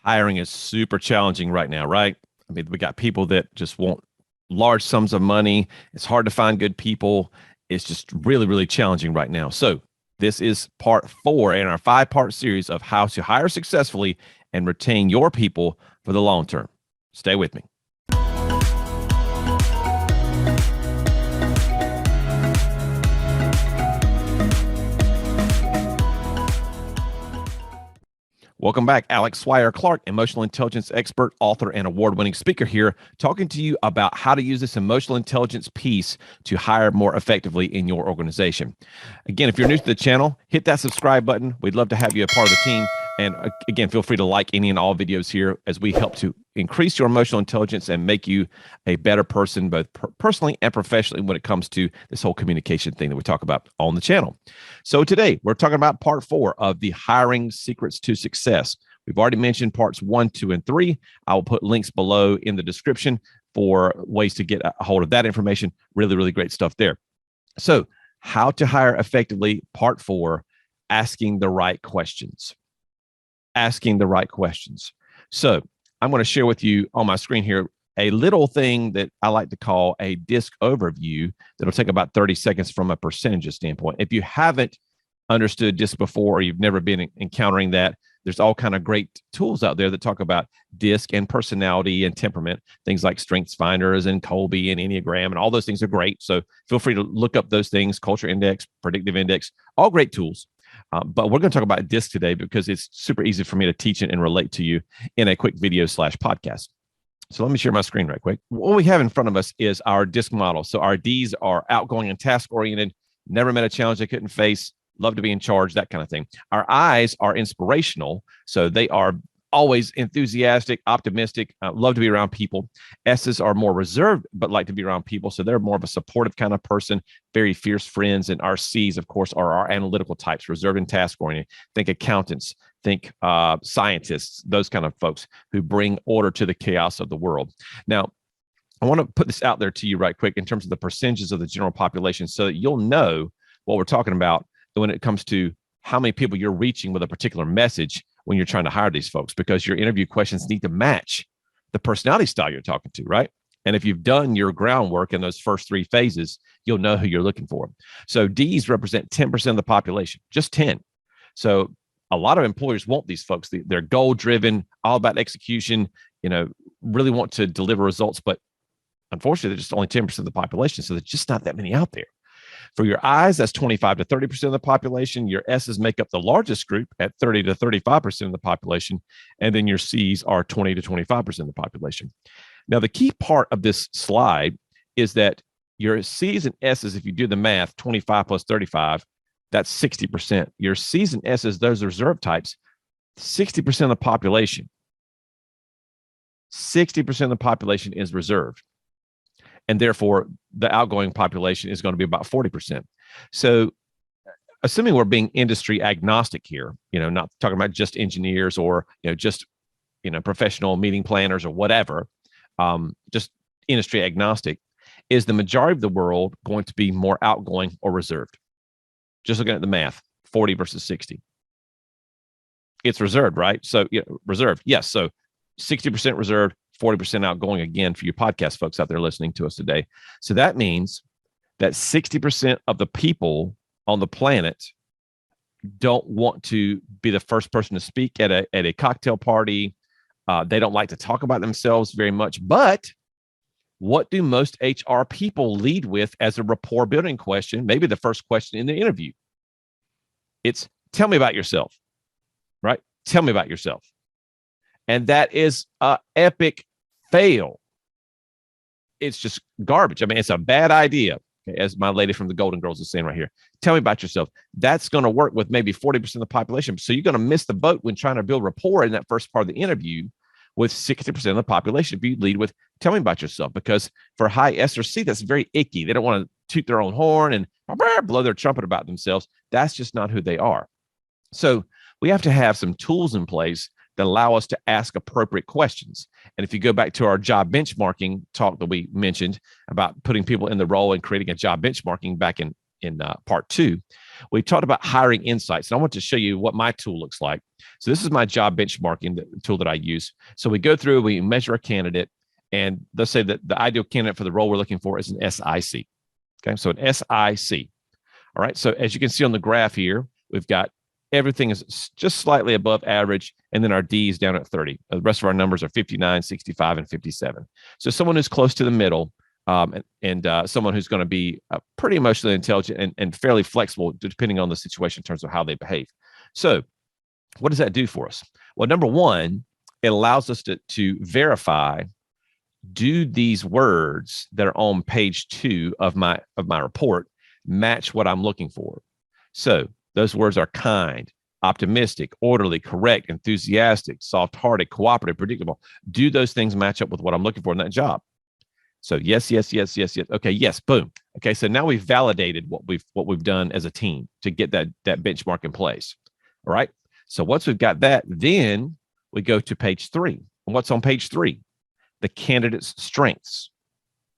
Hiring is super challenging right now, right? I mean, we got people that just want large sums of money. It's hard to find good people. It's just really, really challenging right now. So, this is part 4 in our 5-part series of how to hire successfully and retain your people for the long term. Stay with me. Welcome back. Alex Swire-Clark, emotional intelligence expert, author, and award-winning speaker here, talking to you about how to use this emotional intelligence piece to hire more effectively in your organization. Again, if you're new to the channel, hit that subscribe button. We'd love to have you a part of the team. And again, feel free to like any and all videos here as we help to increase your emotional intelligence and make you a better person, both personally and professionally, when it comes to this whole communication thing that we talk about on the channel. So today we're talking about part 4 of the hiring secrets to success. We've already mentioned parts 1, 2, and 3. I will put links below in the description for ways to get a hold of that information. Really, really great stuff there. So how to hire effectively, part 4, asking the right questions. Asking the right questions. So I'm going to share with you on my screen here a little thing that I like to call a DISC overview that'll take about 30 seconds from a percentages standpoint. If you haven't understood DISC before, or you've never been encountering that, there's all kind of great tools out there that talk about DISC and personality and temperament, things like Strengths Finders and Colby and Enneagram, and all those things are great. So feel free to look up those things, Culture Index, Predictive Index, all great tools. But we're going to talk about DISC today because it's super easy for me to teach it and relate to you in a quick video / podcast. So let me share my screen right quick. What we have in front of us is our DISC model. So our Ds are outgoing and task-oriented, never met a challenge they couldn't face, love to be in charge, that kind of thing. Our Is are inspirational. So they are always enthusiastic, optimistic, love to be around people. S's are more reserved, but like to be around people. So they're more of a supportive kind of person, very fierce friends. And our C's, of course, are our analytical types, reserved and task-oriented. Think accountants, think scientists, those kind of folks who bring order to the chaos of the world. Now, I want to put this out there to you right quick in terms of the percentages of the general population so that you'll know what we're talking about when it comes to how many people you're reaching with a particular message when you're trying to hire these folks, because your interview questions need to match the personality style you're talking to, right? And if you've done your groundwork in those first 3 phases, you'll know who you're looking for. So Ds represent 10% of the population, just 10. So a lot of employers want these folks. They're goal-driven, all about execution, really want to deliver results, but unfortunately, they're just only 10% of the population. So there's just not that many out there. For your Is, that's 25 to 30% of the population. Your S's make up the largest group at 30 to 35% of the population. And then your C's are 20 to 25% of the population. Now, the key part of this slide is that your C's and S's, if you do the math, 25 plus 35, that's 60%. Your C's and S's, those reserve types, 60% of the population. 60% of the population is reserved. And therefore, the outgoing population is going to be about 40%. So assuming we're being industry agnostic here, not talking about just engineers or, just, professional meeting planners or whatever, just industry agnostic, is the majority of the world going to be more outgoing or reserved? Just looking at the math, 40 versus 60. It's reserved, right? So reserved, yes. So 60% reserved, 40% outgoing, again, for you podcast folks out there listening to us today. So that means that 60% of the people on the planet don't want to be the first person to speak at a cocktail party. They don't like to talk about themselves very much. But what do most HR people lead with as a rapport building question? Maybe the first question in the interview. It's, tell me about yourself, right? Tell me about yourself. And that is an epic fail. It's just garbage. I mean, it's a bad idea, as my lady from the Golden Girls is saying right here. Tell me about yourself. That's going to work with maybe 40% of the population. So you're going to miss the boat when trying to build rapport in that first part of the interview with 60% of the population if you lead with, tell me about yourself. Because for high S or C, that's very icky. They don't want to toot their own horn and blow their trumpet about themselves. That's just not who they are. So we have to have some tools in place that allow us to ask appropriate questions. And if you go back to our job benchmarking talk that we mentioned about putting people in the role and creating a job benchmarking back in in part 2, we talked about hiring insights. And I want to show you what my tool looks like. So this is my job benchmarking tool that I use. So we go through, we measure a candidate, and let's say that the ideal candidate for the role we're looking for is an SIC. Okay, so an SIC. All right, so as you can see on the graph here, we've got everything is just slightly above average, and then our D is down at 30. The rest of our numbers are 59, 65, and 57. So someone who's close to the middle, and someone who's going to be pretty emotionally intelligent and fairly flexible, depending on the situation in terms of how they behave. So what does that do for us? Well, number one, it allows us to verify, do these words that are on page 2 of my report match what I'm looking for? So those words are kind, optimistic, orderly, correct, enthusiastic, soft-hearted, cooperative, predictable. Do those things match up with what I'm looking for in that job? So yes, yes, yes, yes, yes. Okay, yes, boom. Okay, so now we've validated what we've done as a team to get that benchmark in place. All right. So once we've got that, then we go to page 3. And what's on page 3? The candidate's strengths.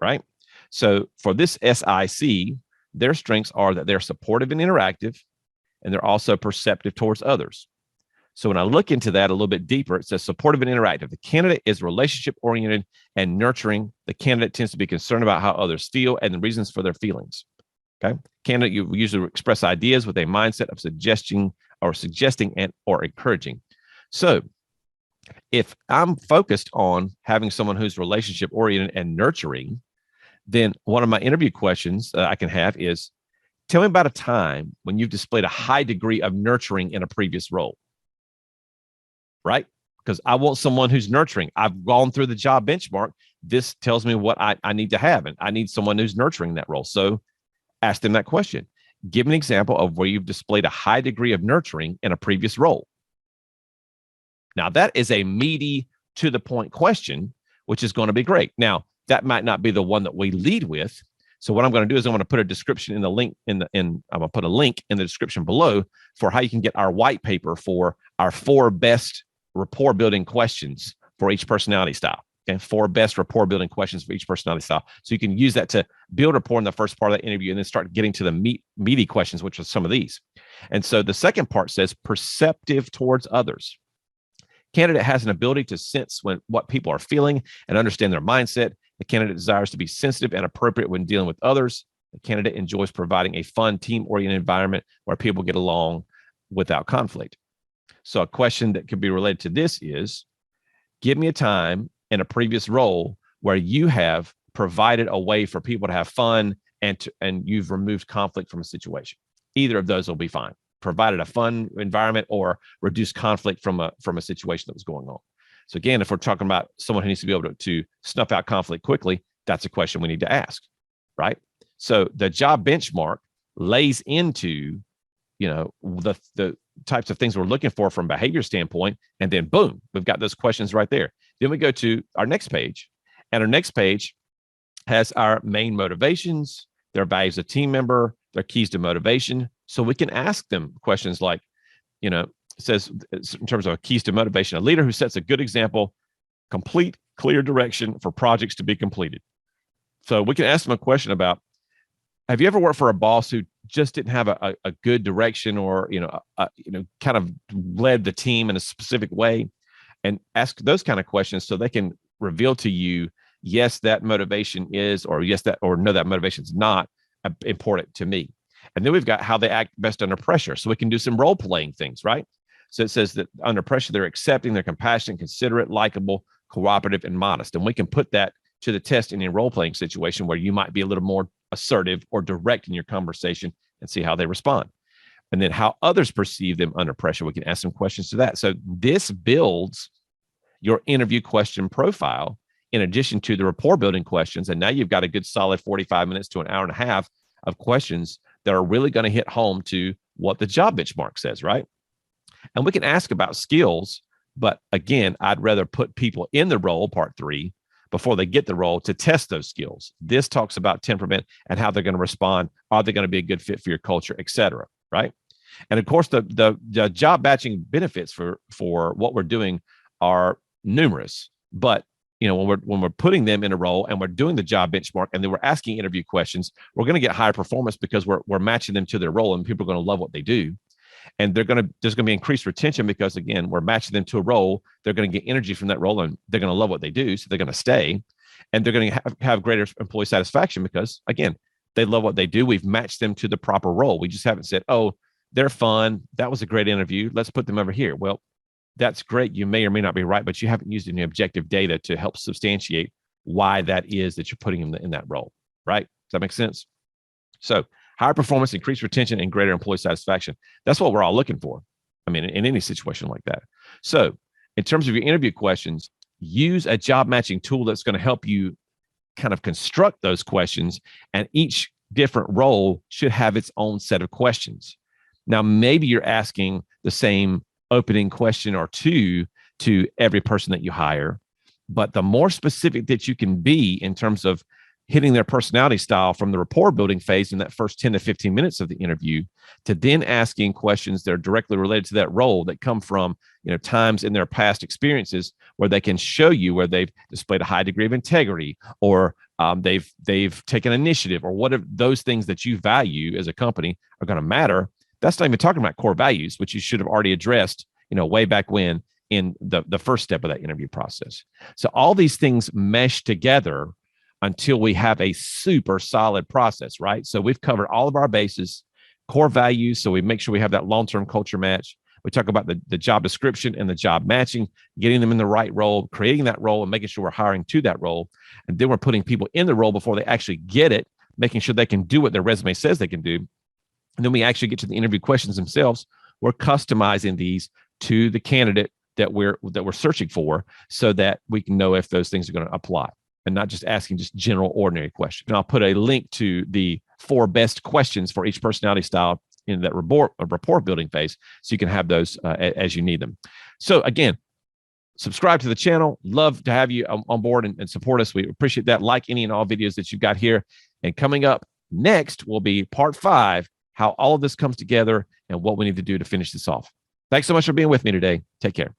Right. So for this SIC, their strengths are that they're supportive and interactive, and they're also perceptive towards others. So when I look into that a little bit deeper, it says supportive and interactive. The candidate is relationship-oriented and nurturing. The candidate tends to be concerned about how others feel and the reasons for their feelings. Okay. Candidate, you usually express ideas with a mindset of suggesting and or encouraging. So if I'm focused on having someone who's relationship-oriented and nurturing, then one of my interview questions I can have is, tell me about a time when you've displayed a high degree of nurturing in a previous role. Right? Because I want someone who's nurturing. I've gone through the job benchmark. This tells me what I need to have, and I need someone who's nurturing that role. So ask them that question. Give an example of where you've displayed a high degree of nurturing in a previous role. Now, that is a meaty, to the point question, which is going to be great. Now, that might not be the one that we lead with. So what I'm going to do is I'm going to put a description in the link I'm going to put a link in the description below for how you can get our white paper for our 4 best rapport building questions for each personality style. Okay, 4 best rapport building questions for each personality style. So you can use that to build rapport in the first part of that interview, and then start getting to the meaty questions, which are some of these. And so the second part says perceptive towards others. Candidate has an ability to sense what people are feeling and understand their mindset. The candidate desires to be sensitive and appropriate when dealing with others. The candidate enjoys providing a fun, team-oriented environment where people get along without conflict. So a question that could be related to this is, give me a time in a previous role where you have provided a way for people to have fun and you've removed conflict from a situation. Either of those will be fine. Provided a fun environment or reduced conflict from a situation that was going on. So again, if we're talking about someone who needs to be able to snuff out conflict quickly, that's a question we need to ask, right? So the job benchmark lays into, the types of things we're looking for from a behavior standpoint, and then boom, we've got those questions right there. Then we go to our next page, and our next page has our main motivations, their values of team member, their keys to motivation. So we can ask them questions like, it says in terms of keys to motivation, a leader who sets a good example, complete, clear direction for projects to be completed. So we can ask them a question about, have you ever worked for a boss who just didn't have a good direction, or, kind of led the team in a specific way? And ask those kind of questions so they can reveal to you, yes, that motivation is, or yes, that, or no, that motivation is not important to me. And then we've got how they act best under pressure. So we can do some role playing things, right? So it says that under pressure, they're accepting, they're compassionate, considerate, likable, cooperative, and modest. And we can put that to the test in a role playing situation where you might be a little more assertive or direct in your conversation and see how they respond. And then how others perceive them under pressure. We can ask some questions to that. So this builds your interview question profile in addition to the rapport building questions. And now you've got a good solid 45 minutes to an hour and a half of questions that are really going to hit home to what the job benchmark says, right? And we can ask about skills, but again, I'd rather put people in the role, part 3, before they get the role to test those skills. This talks about temperament and how they're going to respond. Are they going to be a good fit for your culture, et cetera, right? And of course, the job batching benefits for what we're doing are numerous, but when we're putting them in a role and we're doing the job benchmark and then we're asking interview questions, we're going to get higher performance because we're matching them to their role, and people are going to love what they do. And there's going to be increased retention because, again, we're matching them to a role. They're going to get energy from that role, and they're going to love what they do. So they're going to stay, and they're going to have greater employee satisfaction because, again, they love what they do. We've matched them to the proper role. We just haven't said, oh, they're fun. That was a great interview. Let's put them over here. Well, that's great. You may or may not be right, but you haven't used any objective data to help substantiate why that is that you're putting them in that role, right? Does that make sense? So higher performance, increased retention, and greater employee satisfaction. That's what we're all looking for. I mean, in any situation like that. So in terms of your interview questions, use a job matching tool that's going to help you kind of construct those questions, and each different role should have its own set of questions. Now, maybe you're asking the same opening question or two to every person that you hire, but the more specific that you can be in terms of hitting their personality style from the rapport building phase in that first 10 to 15 minutes of the interview, to then asking questions that are directly related to that role that come from, times in their past experiences where they can show you where they've displayed a high degree of integrity, or they've taken initiative, or whatever those things that you value as a company are going to matter. That's not even talking about core values, which you should have already addressed, way back when in the first step of that interview process. So all these things mesh together until we have a super solid process, right? So we've covered all of our bases, core values. So we make sure we have that long-term culture match. We talk about the job description and the job matching, getting them in the right role, creating that role, and making sure we're hiring to that role. And then we're putting people in the role before they actually get it, making sure they can do what their resume says they can do. And then we actually get to the interview questions themselves. We're customizing these to the candidate that we're searching for, so that we can know if those things are going to apply, and not just asking just general ordinary questions. And I'll put a link to the 4 best questions for each personality style in that rapport building phase, so you can have those as you need them. So again, subscribe to the channel. Love to have you on board and support us. We appreciate that. Like any and all videos that you've got here. And coming up next will be part 5, how all of this comes together and what we need to do to finish this off. Thanks so much for being with me today. Take care.